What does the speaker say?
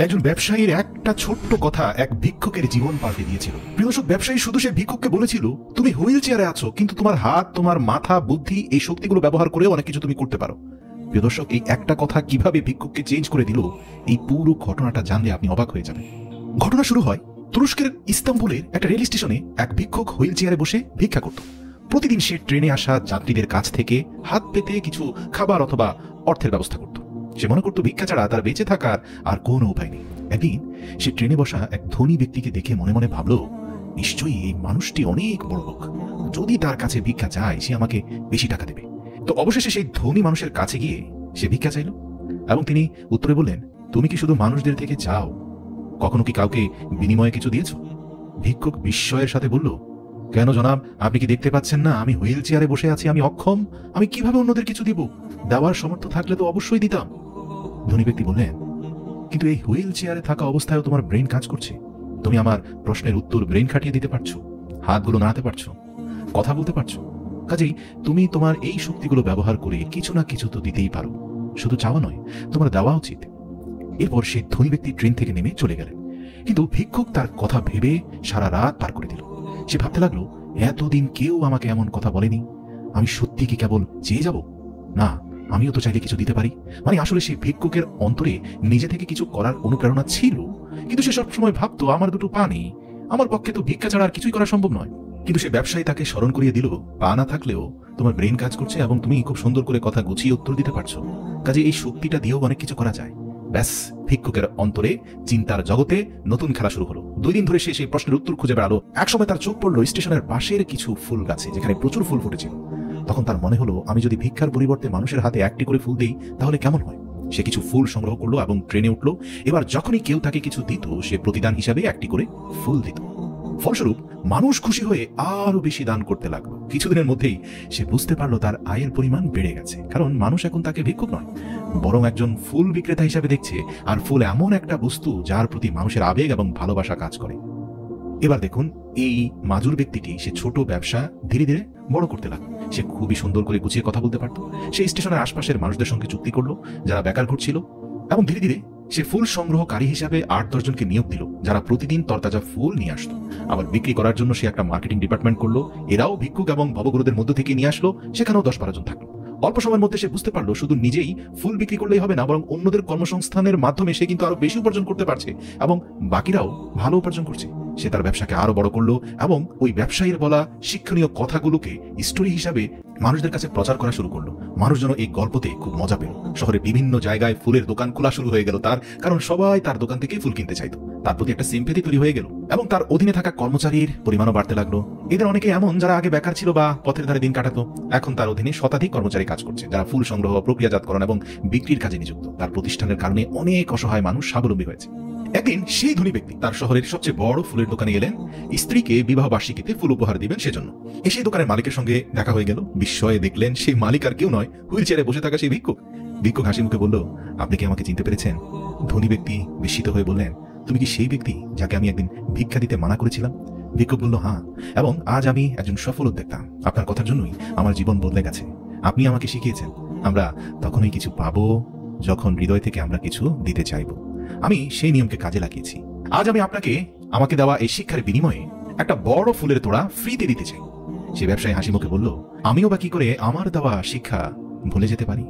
একজন ব্যবসায়ীর একটা ছোট্ট কথা এক ভিক্ষুকের জীবন পাল্টে দিয়েছিল। প্রিয় দর্শক, ব্যবসায়ী শুধু সে ভিক্ষুককে বলেছিল, তুমি হুইল চেয়ারে আছো, কিন্তু তোমার হাত, তোমার মাথা, বুদ্ধি, এই শক্তিগুলো ব্যবহার করে অনেক কিছু তুমি করতে পারো। প্রিয় দর্শক, এই একটা কথা কিভাবে ভিক্ষুককে চেঞ্জ করে দিল, এই পুরো ঘটনাটা জানলে আপনি অবাক হয়ে যাবেন। ঘটনা শুরু হয় তুরস্কের ইস্তাম্বুলের একটা রেল স্টেশনে। এক ভিক্ষুক হুইল চেয়ারে বসে ভিক্ষা করত। প্রতিদিন সে ট্রেনে আসা যাত্রীদের কাছ থেকে হাত পেতে কিছু খাবার অথবা অর্থের ব্যবস্থা করত। সে মনে করত ভিক্ষা ছাড়া তার বেঁচে থাকার আর কোনো উপায় নেই। একদিন সে ট্রেনে বসা এক ধনী ব্যক্তিকে দেখে মনে মনে ভাবল, নিশ্চয়ই এই মানুষটি অনেক বড় লোক, যদি তার কাছে ভিক্ষা চাই সে আমাকে বেশি টাকা দেবে। তো অবশেষে সেই ধনী মানুষের কাছে গিয়ে সে ভিক্ষা চাইল এবং তিনি উত্তরে বললেন, তুমি কি শুধু মানুষদের থেকে চাও? কখনো কি কাউকে বিনিময়ে কিছু দিয়েছ? ভিক্ষুক বিস্ময়ের সাথে বলল, কেন জনাব, আপনি কি দেখতে পাচ্ছেন না আমি হুইল চেয়ারে বসে আছি, আমি অক্ষম, আমি কিভাবে অন্যদের কিছু দিব? দেওয়ার সামর্থ্য থাকলে তো অবশ্যই দিতাম। ধনী ব্যক্তি বললেন, কিন্তু এই হুইল চেয়ারে থাকা অবস্থায়ও তোমার ব্রেন কাজ করছে, তুমি আমার প্রশ্নের উত্তর ব্রেন খাটিয়ে দিতে পারছো, হাতগুলো নাড়াতে পারছো, কথা বলতে পারছো, কাজেই তুমি তোমার এই শক্তিগুলো ব্যবহার করে কিছু না কিছু তো দিতেই পারো, শুধু চাওয়া নয়, তোমার দেওয়া উচিত। এরপর সেই ধনী ব্যক্তি ট্রেন থেকে নেমে চলে গেলেন। কিন্তু ভিক্ষুক তার কথা ভেবে সারা রাত পার করে দিল। সে ভাবতে লাগলো, এতদিন কেউ আমাকে এমন কথা বলেনি, আমি সত্যি কি কেবল চেয়ে যাব? না, আমিও তো চাইলে কিছু দিতে পারি। মানে আসলে সেই ভিক্ষুকের অন্তরে নিজে থেকে কিছু করার অনুপ্রেরণা ছিল, কিন্তু সে সবসময় ভাবতো, আমার দুটো পা নেই, আমার পক্ষে তো ভিক্ষা ছাড়া আর কিছুই করা সম্ভব নয়। কিন্তু সে ব্যবসায়ী তাকে স্মরণ করিয়ে দিল, পা না থাকলেও তোমার ব্রেন কাজ করছে এবং তুমি খুব সুন্দর করে কথা গুছিয়ে উত্তর দিতে পারছো, কাজে এই শক্তিটা দিয়েও অনেক কিছু করা যায়। ব্যাস, ভিক্ষুকের অন্তরে চিন্তার জগতে নতুন খেলা শুরু হলো। 2 দিন ধরে সে সেই প্রশ্নের উত্তর খুঁজে বেড়ালো। একসময় তার চোখ পড়লো স্টেশনের পাশের কিছু ফুল গাছে, যেখানে প্রচুর ফুল ফুটেছিল। তখন তার মনে হলো, আমি যদি ভিক্ষার পরিবর্তে মানুষের হাতে একটি করে ফুল দিই তাহলে কেমন হয়? সে কিছু ফুল সংগ্রহ করলো এবং ট্রেনে উঠলো। এবার যখনই কেউ তাকে কিছু দিত, সে প্রতিদান হিসাবে একটি করে ফুল দিত। ফলস্বরূপ মানুষ খুশি হয়ে আরো বেশি দান করতে লাগলো। কিছুদিনের মধ্যেই সে বুঝতে পারলো তার আয়ের পরিমাণ বেড়ে গেছে, কারণ মানুষ এখন তাকে ভিক্ষুক নয়, বরং একজন ফুল বিক্রেতা হিসাবে দেখছে। আর ফুল এমন একটা বস্তু যার প্রতি মানুষের আবেগ এবং ভালোবাসা কাজ করে। এবার দেখুন, এই মাজুর ব্যক্তিটি সে ছোট ব্যবসা ধীরে ধীরে বড় করতে লাগলো। সে খুবই সুন্দর করে গুছিয়ে কথা বলতে পারত। সে স্টেশনের আশপাশের মানুষদের সঙ্গে চুক্তি করলো যারা বেকার ঘুরছিল, এবং ধীরে ধীরে সে ফুল সংগ্রহকারী হিসাবে 8-10 জনকে নিয়োগ দিল, যারা প্রতিদিন তরতাজা ফুল নিয়ে আসতো। আবার বিক্রি করার জন্য সে একটা মার্কেটিং ডিপার্টমেন্ট করলো, এরাও ভিক্ষুক এবং ভবগুরুদের মধ্য থেকে নিয়ে আসলো, সেখানেও 10-12 জন থাকলো। অল্প সময়ের মধ্যে সে বুঝতে পারলো, শুধু নিজেই ফুল বিক্রি করলেই হবে না, বরং অন্যদের কর্মসংস্থানের মাধ্যমে সে কিন্তু আরো বেশি উপার্জন করতে পারছে এবং বাকিরাও ভালো উপার্জন করছে। সে তার ব্যবসাকে আরো বড় করলো এবং ওই ব্যবসায়ীর বলা শিক্ষণীয় কথাগুলোকে স্টোরি হিসাবে মানুষদের কাছে প্রচার করা শুরু করলো। মানুষ যেন এই গল্পতে খুব মজা পেল। শহরে বিভিন্ন জায়গায় ফুলের দোকান খোলা শুরু হয়ে গেল তার, কারণ সবাই তার দোকান থেকে ফুল কিনতে চাইতো। তার প্রতি একটা সিম্পেথি তৈরি হয়ে গেল এবং তার অধীনে থাকা কর্মচারীর পরিমাণও বাড়তে লাগলো। এদের অনেকে এমন যারা আগে বেকার ছিল বা পথের ধারে দিন কাটাতো, এখন তার অধীনে শতাধিক কর্মচারী কাজ করছে, যারা ফুল সংগ্রহ, প্রক্রিয়াজাতকরণ এবং বিক্রির কাজে নিযুক্ত। তার প্রতিষ্ঠানের কারণে অনেক অসহায় মানুষ স্বাবলম্বী হয়েছে। একদিন সেই ধনী ব্যক্তি তার শহরের সবচেয়ে বড় ফুলের দোকানে এলেন স্ত্রীকে বিবাহ বার্ষিকীতে ফুল উপহার দিবেন সেজন্য। এসে দোকানের মালিকের সঙ্গে দেখা হয়ে গেল। বিস্ময়ে দেখলেন সেই মালিক আর কেউ নয়, হুইল চেয়ারে বসে থাকা সেই ভিক্ষুক। ভিক্ষুক হাসি মুখে বলল, আপনি কি আমাকে চিনতে পেরেছেন? ধনী ব্যক্তি বিস্মিত হয়ে বললেন, তুমি কি সেই ব্যক্তি যাকে আমি একদিন ভিক্ষা দিতে মানা করেছিলাম? ভিক্ষুক বলল, হ্যাঁ, এবং আজ আমি একজন সফল উদ্যোক্তা। আপনার কথার জন্যই আমার জীবন বদলে গেছে। আপনি আমাকে শিখিয়েছেন আমরা তখনই কিছু পাবো যখন হৃদয় থেকে আমরা কিছু দিতে চাইবো। আমি সেই নিয়মকে কাজে লাগিয়েছি। আজ আমি আপনাকে আমাকে দেওয়া এই শিক্ষার বিনিময়ে একটা বড় ফুলের তোড়া ফ্রিতে দিতে চাই। সে ব্যবসায়ী হাসি মুখে বলল, আমিও বা কি করে আমার দেওয়া শিক্ষা ভুলে যেতে পারি?